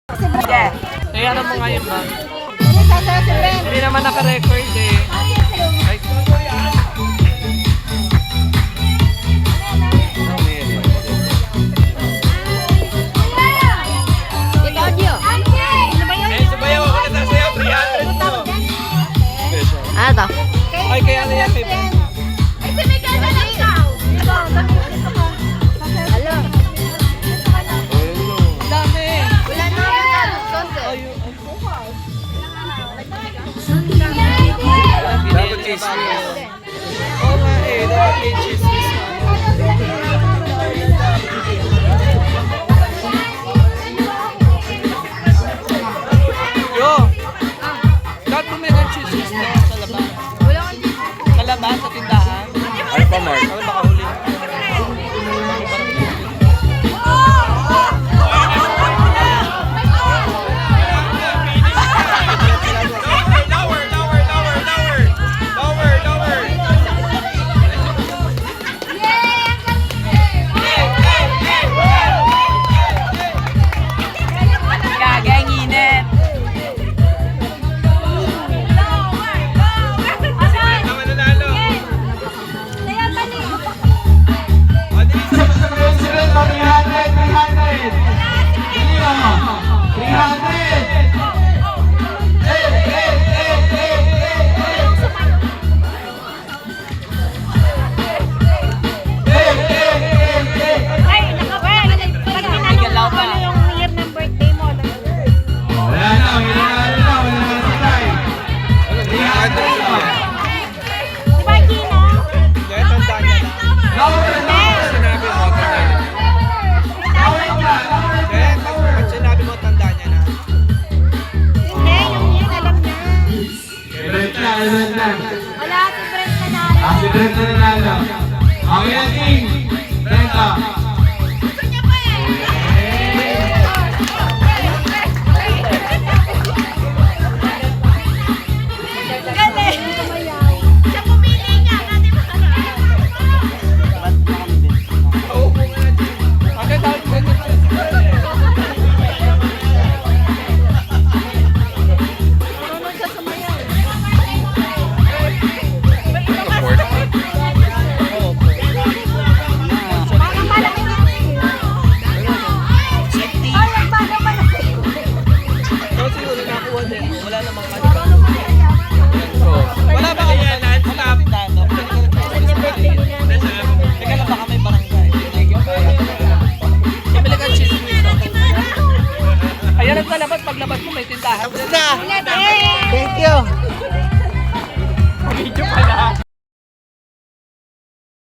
Yeah. Kaya ano mo ngayon ba? Si Brent. Hindi naman naka-record eh. Ay. Ito, Gio. Ano ba yun? Eh, subayaw ako na sasayaw. 300 mo. Ano to? Ay, kaya na yan, babe. Ay, si Miguel na lang ikaw. Hello. Dami. Wala na ako nalusot eh. Dapat chismis. Oo nga eh, dapat may chismis na. Yo! Dapat bumili ng chismis na sa labas. Wala kang Sa labas, sa tindahan. Ay pa, Mark. Ano baka huli? Gagang init. Ay, nakapal. Pag tinanong ko ano yung year ng birthday mo. Di ba, Gino? Kaya tandaan niya lang. Sinabi mo, tandaan niya na. Kaya pag sinabi mo, tandaan niya na. Hindi, yung year alam niya. Wala, si Brent na namin. Gusto niya pa eh. Galing. Siya pumili niya. Ate Oo. Bakit tawag ko ito? marunong siya sumayaw. Parang malaki na. Parang malaki. Ikaw siguro nakuha din. Wala namang kanila. Wala ba kayo na? Teka lang, baka may barangay. Bibili ka chismis. Ayan ang kalabas, paglabas mo may tindahan. Thank you.